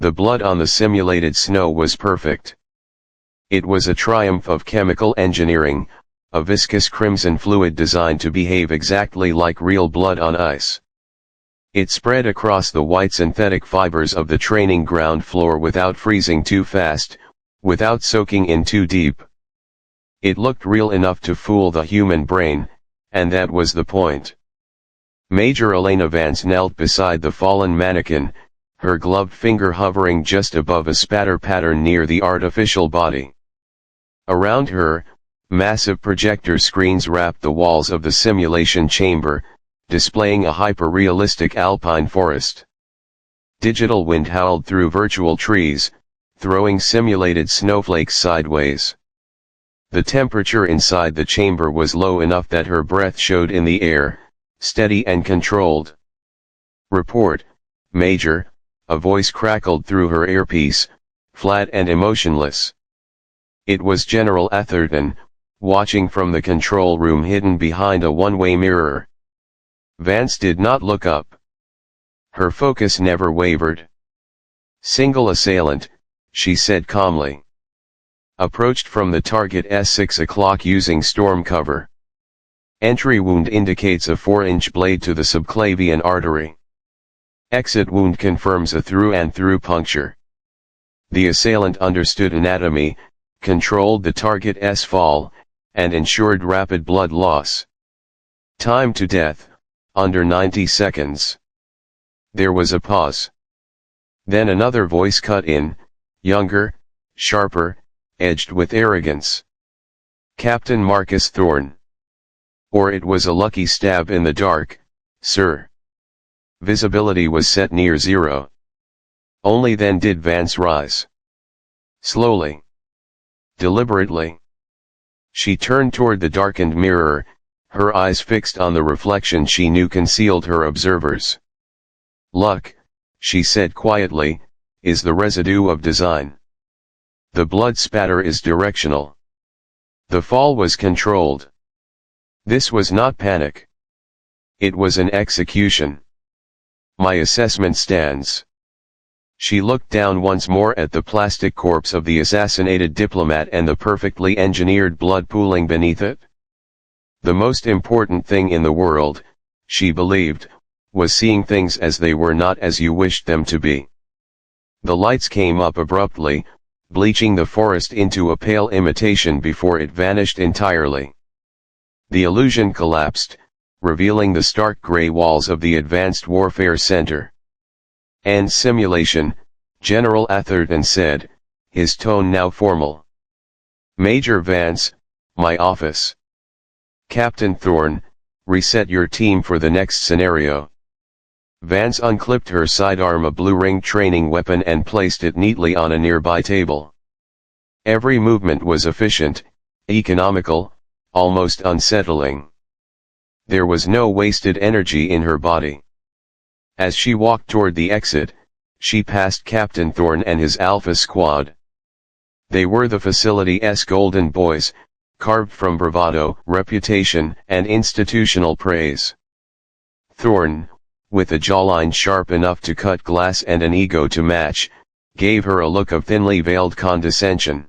The blood on the simulated snow was perfect. It was a triumph of chemical engineering, a viscous crimson fluid designed to behave exactly like real blood on ice. It spread across the white synthetic fibers of the training ground floor without freezing too fast, without soaking in too deep. It looked real enough to fool the human brain, and that was the point. Major Elena Vance knelt beside the fallen mannequin, her gloved finger hovering just above a spatter pattern near the artificial body. Around her, massive projector screens wrapped the walls of the simulation chamber, displaying a hyper-realistic alpine forest. Digital wind howled through virtual trees, throwing simulated snowflakes sideways. The temperature inside the chamber was low enough that her breath showed in the air, steady and controlled. "Report, Major," a voice crackled through her earpiece, flat and emotionless. It was General Atherton, watching from the control room hidden behind a one-way mirror. Vance did not look up. Her focus never wavered. "Single assailant," she said calmly. "Approached from the target S6 o'clock using storm cover. Entry wound indicates a 4-inch blade to the subclavian artery. Exit wound confirms a through-and-through puncture. The assailant understood anatomy, controlled the target S fall, and ensured rapid blood loss. Time to death, under 90 seconds. There was a pause. Then another voice cut in, younger, sharper, edged with arrogance. "Captain Marcus Thorne. Or it was a lucky stab in the dark, sir." Visibility was set near zero. Only then did Vance rise. Slowly. Deliberately. She turned toward the darkened mirror, her eyes fixed on the reflection she knew concealed her observers. "Luck," she said quietly, "is the residue of design. The blood spatter is directional. The fall was controlled. This was not panic. It was an execution. My assessment stands." She looked down once more at the plastic corpse of the assassinated diplomat and the perfectly engineered blood pooling beneath it. The most important thing in the world, she believed, was seeing things as they were, not as you wished them to be. The lights came up abruptly, bleaching the forest into a pale imitation before it vanished entirely. The illusion collapsed, revealing the stark gray walls of the Advanced Warfare Center. "And simulation," General Atherton said, his tone now formal. "Major Vance, my office. Captain Thorne, reset your team for the next scenario." Vance unclipped her sidearm, a blue-ring training weapon, and placed it neatly on a nearby table. Every movement was efficient, economical, almost unsettling. There was no wasted energy in her body. As she walked toward the exit, she passed Captain Thorne and his Alpha Squad. They were the facility's golden boys, carved from bravado, reputation, and institutional praise. Thorne, with a jawline sharp enough to cut glass and an ego to match, gave her a look of thinly veiled condescension.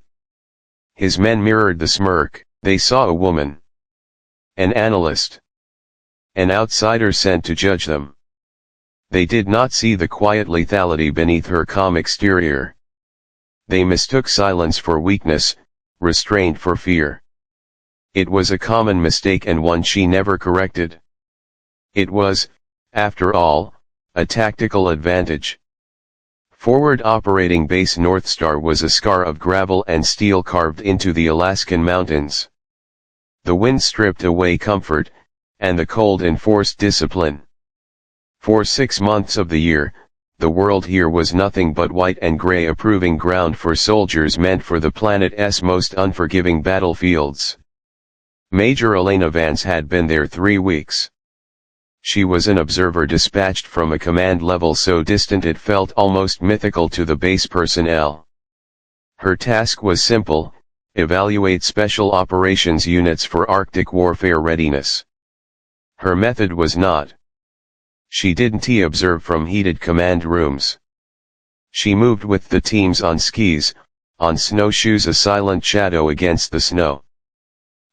His men mirrored the smirk. They saw a woman. An analyst. An outsider sent to judge them. They did not see the quiet lethality beneath her calm exterior. They mistook silence for weakness, restraint for fear. It was a common mistake, and one she never corrected. It was, after all, a tactical advantage. Forward Operating Base Northstar was a scar of gravel and steel carved into the Alaskan mountains. The wind stripped away comfort, and the cold enforced discipline. For 6 months of the year, the world here was nothing but white and gray, a proving ground for soldiers meant for the planet's most unforgiving battlefields. Major Elena Vance had been there 3 weeks. She was an observer dispatched from a command level so distant it felt almost mythical to the base personnel. Her task was simple: evaluate special operations units for Arctic warfare readiness. Her method was not. She didn't observe from heated command rooms. She moved with the teams on skis, on snowshoes, a silent shadow against the snow.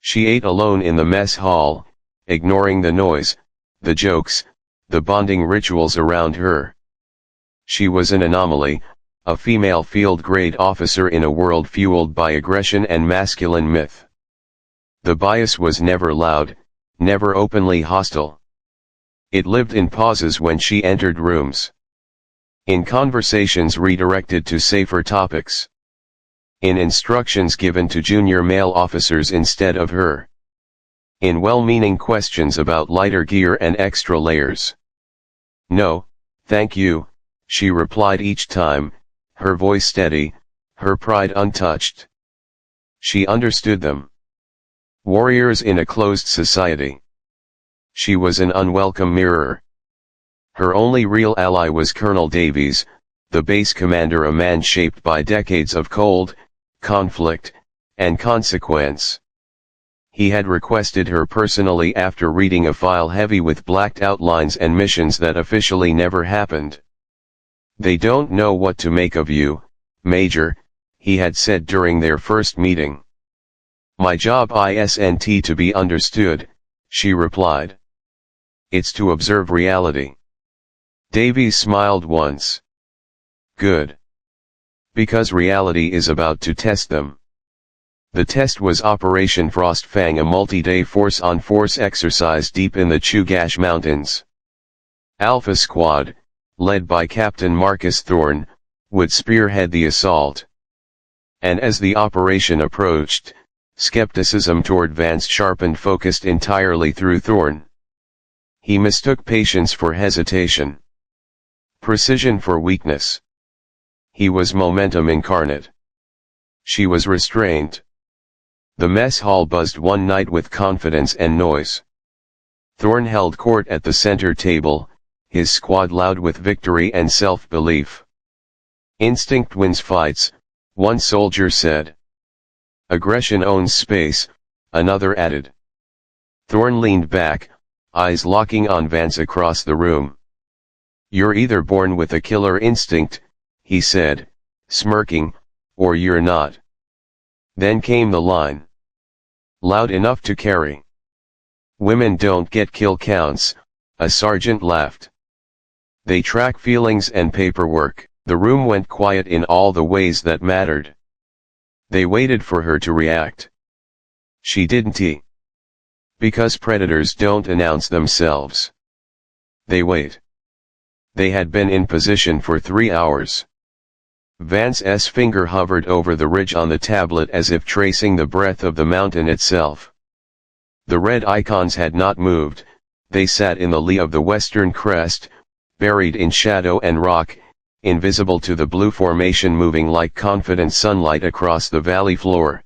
She ate alone in the mess hall, ignoring the noise, the jokes, the bonding rituals around her. She was an anomaly, a female field-grade officer in a world fueled by aggression and masculine myth. The bias was never loud, never openly hostile. It lived in pauses when she entered rooms. In conversations redirected to safer topics. In instructions given to junior male officers instead of her. In well-meaning questions about lighter gear and extra layers. "No, thank you," she replied each time, her voice steady, her pride untouched. She understood them. Warriors in a closed society. She was an unwelcome mirror. Her only real ally was Colonel Davies, the base commander, a man shaped by decades of cold, conflict, and consequence. He had requested her personally after reading a file heavy with blacked outlines and missions that officially never happened. "They don't know what to make of you, Major," he had said during their first meeting. "My job isn't to be understood," she replied. "It's to observe reality." Davies smiled once. "Good. Because reality is about to test them." The test was Operation Frostfang, a multi-day force-on-force exercise deep in the Chugach Mountains. Alpha Squad, led by Captain Marcus Thorne, would spearhead the assault. And as the operation approached, skepticism toward Vance sharpened, focused entirely through Thorne. He mistook patience for hesitation. Precision for weakness. He was momentum incarnate. She was restrained. The mess hall buzzed one night with confidence and noise. Thorne held court at the center table, his squad loud with victory and self-belief. "Instinct wins fights," one soldier said. "Aggression owns space," another added. Thorne leaned back, eyes locking on Vance across the room. "You're either born with a killer instinct," he said, smirking, "or you're not." Then came the line. Loud enough to carry. "Women don't get kill counts," a sergeant laughed. "They track feelings and paperwork." The room went quiet in all the ways that mattered. They waited for her to react. She didn't. Because predators don't announce themselves. They wait. They had been in position for 3 hours. Vance's finger hovered over the ridge on the tablet as if tracing the breadth of the mountain itself. The red icons had not moved, they sat in the lee of the western crest, buried in shadow and rock, invisible to the blue formation moving like confident sunlight across the valley floor.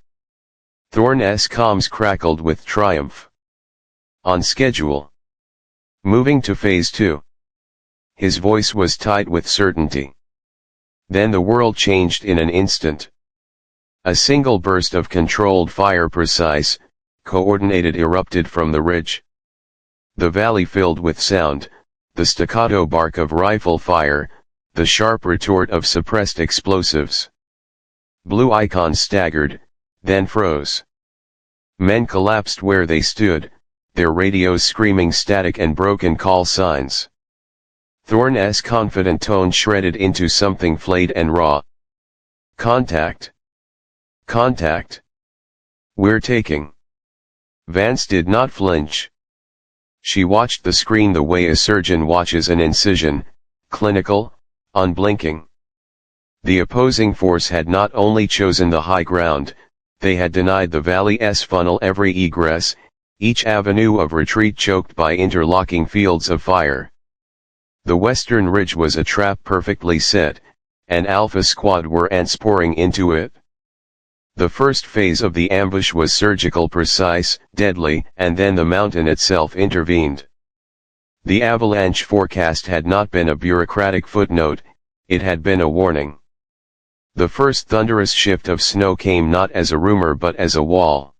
Thorne's comms crackled with triumph. "On schedule. Moving to Phase 2. His voice was tight with certainty. Then the world changed in an instant. A single burst of controlled fire, precise, coordinated, erupted from the ridge. The valley filled with sound, the staccato bark of rifle fire, the sharp retort of suppressed explosives. Blue icons staggered, then froze. Men collapsed where they stood, their radios screaming static and broken call signs. Thorne's confident tone shredded into something flayed and raw. "Contact. Contact. We're taking." Vance did not flinch. She watched the screen the way a surgeon watches an incision, clinical, unblinking. The opposing force had not only chosen the high ground, they had denied the valley's funnel every egress, each avenue of retreat choked by interlocking fields of fire. The western ridge was a trap perfectly set, and Alpha Squad were ants pouring into it. The first phase of the ambush was surgical, precise, deadly, and then the mountain itself intervened. The avalanche forecast had not been a bureaucratic footnote, it had been a warning. The first thunderous shift of snow came not as a rumor but as a wall.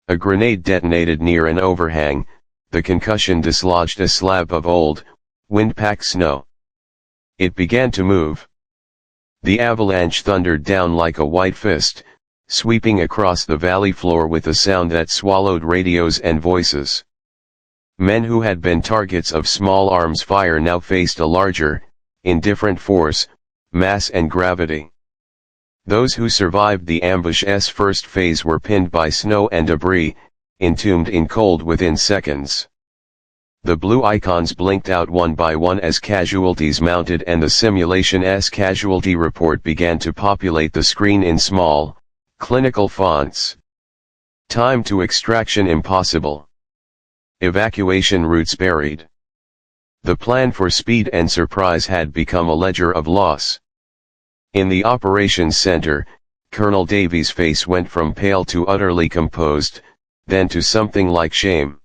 A grenade detonated near an overhang, the concussion dislodged a slab of old, wind-packed snow. It began to move. The avalanche thundered down like a white fist, sweeping across the valley floor with a sound that swallowed radios and voices. Men who had been targets of small arms fire now faced a larger, indifferent force, mass and gravity. Those who survived the ambush's first phase were pinned by snow and debris, entombed in cold within seconds. The blue icons blinked out one by one as casualties mounted and the simulation's casualty report began to populate the screen in small, clinical fonts. Time to extraction impossible. Evacuation routes buried. The plan for speed and surprise had become a ledger of loss. In the operations center, Colonel Davies' face went from pale to utterly composed, then to something like shame.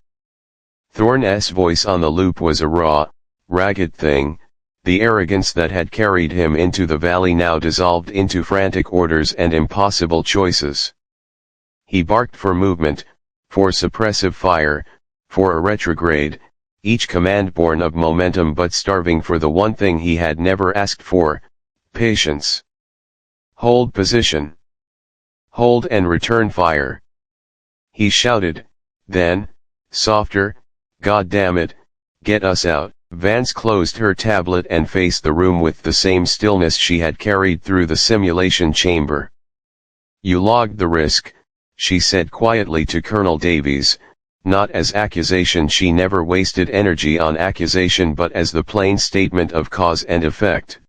Thorne's voice on the loop was a raw, ragged thing. The arrogance that had carried him into the valley now dissolved into frantic orders and impossible choices. He barked for movement, for suppressive fire, for a retrograde, each command born of momentum but starving for the one thing he had never asked for: patience. Hold position. Hold and return fire. He shouted, then, softer, "God damn it, get us out." Vance closed her tablet and faced the room with the same stillness she had carried through the simulation chamber. "You logged the risk," she said quietly to Colonel Davies, not as accusation. She never wasted energy on accusation but as the plain statement of cause and effect.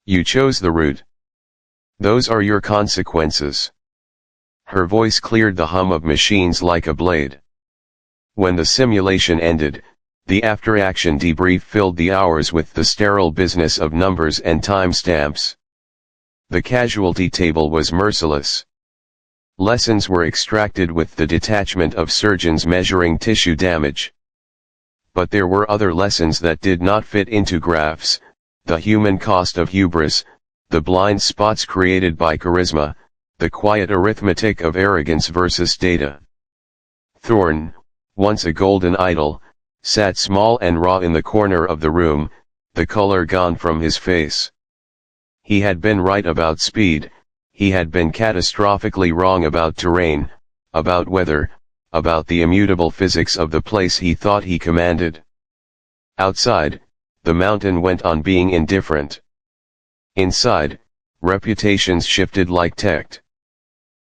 "You chose the route. Those are your consequences." Her voice cleared the hum of machines like a blade. When the simulation ended, the after-action debrief filled the hours with the sterile business of numbers and timestamps. The casualty table was merciless. Lessons were extracted with the detachment of surgeons measuring tissue damage. But there were other lessons that did not fit into graphs: the human cost of hubris, the blind spots created by charisma, the quiet arithmetic of arrogance versus data. Thorne, once a golden idol, sat small and raw in the corner of the room, the color gone from his face. He had been right about speed, he had been catastrophically wrong about terrain, about weather, about the immutable physics of the place he thought he commanded. Outside, the mountain went on being indifferent. Inside, reputations shifted like tect.